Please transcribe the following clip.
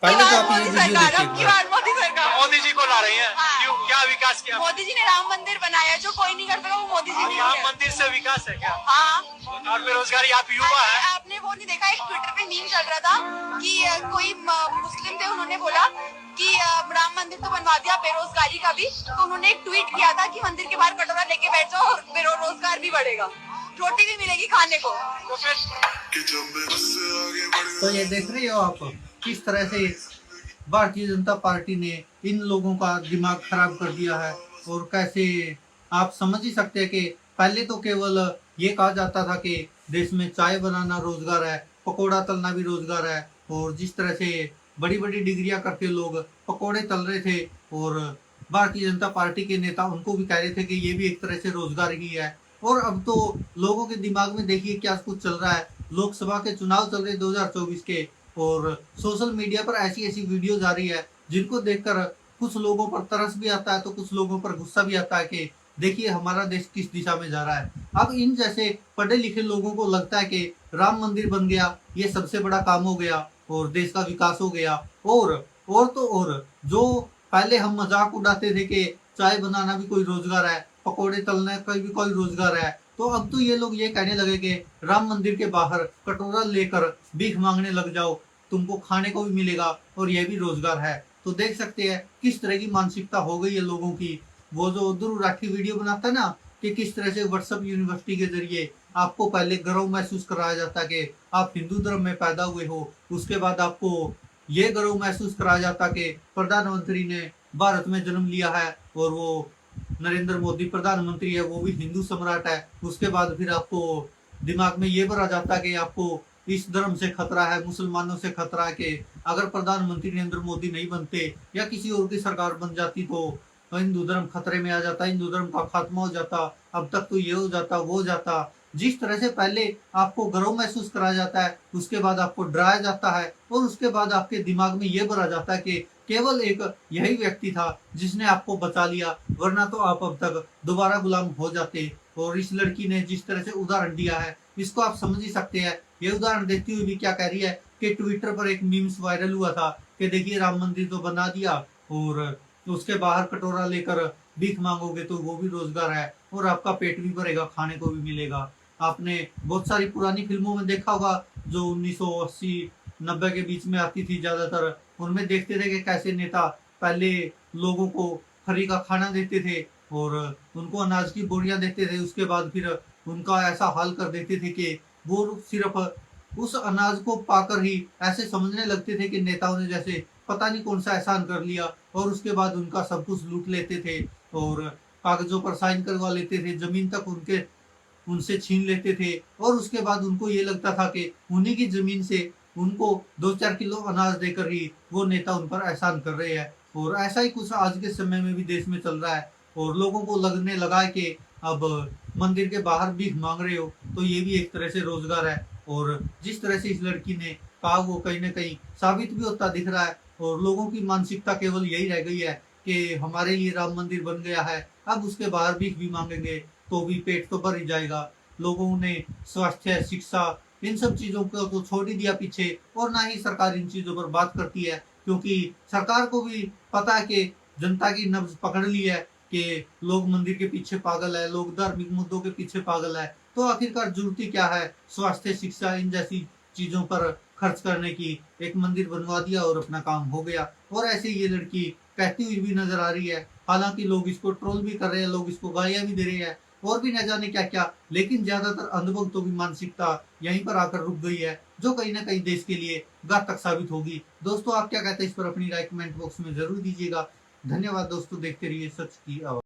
पहले तो आप ये मोदी वीडियो सरकार, देखिए अब एक की बार। बार मोदी सरकार। मोदी जी को ला रही हैं। हाँ। क्यों, क्या विकास किया? मोदी जी ने राम मंदिर बनाया, जो कोई नहीं कर सका वो मोदी जी ने राम किया। मंदिर से विकास है क्या? हाँ। और बेरोजगारी, आप युवा है। आपने वो नहीं देखा, एक ट्विटर पे मीम चल रहा था कि कोई मुस्लिम थे, उन्होंने बोला कि राम मंदिर तो बनवा दिया, बेरोजगारी का भी। तो उन्होंने एक ट्वीट किया था कि मंदिर के बाहर कटोरा लेके बैठ जाओ और बेरोजगार भी बढ़ेगा, रोटी भी मिलेगी खाने को। तो फिर तो ये देख रहे हो आप किस तरह से भारतीय जनता पार्टी ने इन लोगों का दिमाग खराब कर दिया है। और कैसे आप समझ ही सकते हैं कि पहले तो केवल ये कहा जाता था कि देश में चाय बनाना रोजगार है, पकोड़ा तलना भी रोजगार है। और जिस तरह से बड़ी बड़ी डिग्रियां करके लोग पकोड़े तल रहे थे, और भारतीय जनता पार्टी के नेता उनको भी कह रहे थे कि ये भी एक तरह से रोजगार ही है। और अब तो लोगों के दिमाग में देखिए क्या कुछ चल रहा है। लोकसभा के चुनाव चल रहे 2024 के, और सोशल मीडिया पर ऐसी ऐसी वीडियोज आ रही है जिनको देखकर कुछ लोगों पर तरस भी आता है तो कुछ लोगों पर गुस्सा भी आता है कि देखिए हमारा देश किस दिशा में जा रहा है। अब इन जैसे पढ़े लिखे लोगों को लगता है कि राम मंदिर बन गया, ये सबसे बड़ा काम हो गया और देश का विकास हो गया। और जो पहले हम मजाक उड़ाते थे कि चाय बनाना भी कोई रोजगार है, पकोड़े तलने का भी कोई रोजगार है, तो अब तो ये लोग ये कहने लगे कि राम मंदिर के बाहर कटोरा लेकर भीख मांगने लग जाओ, तुमको खाने को भी मिलेगा और यह भी रोजगार है। तो देख सकते हैं किस तरह की मानसिकता हो गई है लोगों की। वो जो ध्रुव राठी वीडियो बनाता है ना कि किस तरह से व्हाट्सएप यूनिवर्सिटी के जरिए आपको पहले गर्व महसूस कराया जाता है कि आप हिंदू धर्म में पैदा हुए हो, उसके बाद आपको ये गर्व महसूस कराया जाता कि प्रधानमंत्री ने भारत में जन्म लिया है और वो नरेंद्र मोदी प्रधानमंत्री है, वो भी हिंदू सम्राट है। उसके बाद फिर आपको दिमाग में ये भरा जाता है कि आपको इस धर्म से खतरा है, मुसलमानों से खतरा है कि अगर प्रधानमंत्री नरेंद्र मोदी नहीं बनते या किसी और की सरकार बन जाती तो हिंदू धर्म खतरे में आ जाता, हिंदू धर्म का खात्मा हो जाता, अब तक तो ये हो जाता वो हो जाता। जिस तरह से पहले आपको गर्व महसूस कराया जाता है, उसके बाद आपको डराया जाता है और उसके बाद आपके दिमाग में ये भरा जाता है कि केवल एक यही व्यक्ति था जिसने आपको बचा लिया, वरना तो आप अब तक दोबारा गुलाम हो जाते। और इस लड़की ने जिस तरह से उदाहरण दिया है, इसको आप समझ ही सकते हैं। ये उदाहरण देती हुई भी क्या कह रही है कि ट्विटर पर एक मीम्स वायरल हुआ था कि देखिए राम मंदिर तो बना दिया और उसके बाहर कटोरा लेकर भीख मांगोगे तो वो भी रोजगार है और आपका पेट भी भरेगा, खाने को भी मिलेगा। आपने बहुत सारी पुरानी फिल्मों में देखा होगा जो 1980-90 के बीच में आती थी ज्यादातर, उनमें देखते थे कि कैसे नेता पहले लोगों को फ्री का खाना देते थे और उनको अनाज की बोरियां देते थे, उसके बाद फिर उनका ऐसा हाल कर देते थे कि वो सिर्फ उस अनाज को पाकर ही ऐसे समझने लगते थे कि नेताओं ने जैसे पता नहीं कौन सा एहसान कर लिया, और उसके बाद उनका सब कुछ लूट लेते थे और कागजों पर साइन करवा लेते थे, जमीन तक उनके उनसे छीन लेते थे। और उसके बाद उनको ये लगता था कि उन्हीं की जमीन से उनको 2-4 किलो अनाज देकर ही वो नेता उन पर एहसान कर रहे हैं। और ऐसा ही कुछ आज के समय में भी देश में चल रहा है और लोगों को लगने लगा है कि अब मंदिर के बाहर भीख मांग रहे हो तो ये भी एक तरह से रोजगार है। और जिस तरह से इस लड़की ने कहा वो कहीं ना कहीं साबित भी होता दिख रहा है। और लोगों की मानसिकता केवल यही रह गई है कि हमारे लिए राम मंदिर बन गया है, अब उसके बाहर भीख भी मांगेंगे तो भी पेट तो भर ही जाएगा। लोगों ने स्वास्थ्य, शिक्षा, इन सब चीजों को तो छोड़ ही दिया पीछे, और ना ही सरकार इन चीजों पर बात करती है क्योंकि सरकार को भी पता है कि जनता की नब्ज पकड़ ली है कि लोग मंदिर के पीछे पागल है, लोग धार्मिक मुद्दों के पीछे पागल है। तो आखिरकार जरूरत ही क्या है स्वास्थ्य, शिक्षा, इन जैसी चीजों पर खर्च करने की। एक मंदिर बनवा दिया और अपना काम हो गया। और ऐसे ये लड़की कहती हुई भी नजर आ रही है, हालांकि लोग इसको ट्रोल भी कर रहे हैं, लोग इसको गालियां भी दे रहे हैं और भी न जाने क्या क्या, लेकिन ज्यादातर अंधभक्तों की मानसिकता यहीं पर आकर रुक गई है, जो कहीं ना कहीं देश के लिए घातक साबित होगी। दोस्तों आप क्या कहते हैं इस पर अपनी राय कमेंट बॉक्स में जरूर दीजिएगा। धन्यवाद दोस्तों, देखते रहिए सच की आवाज।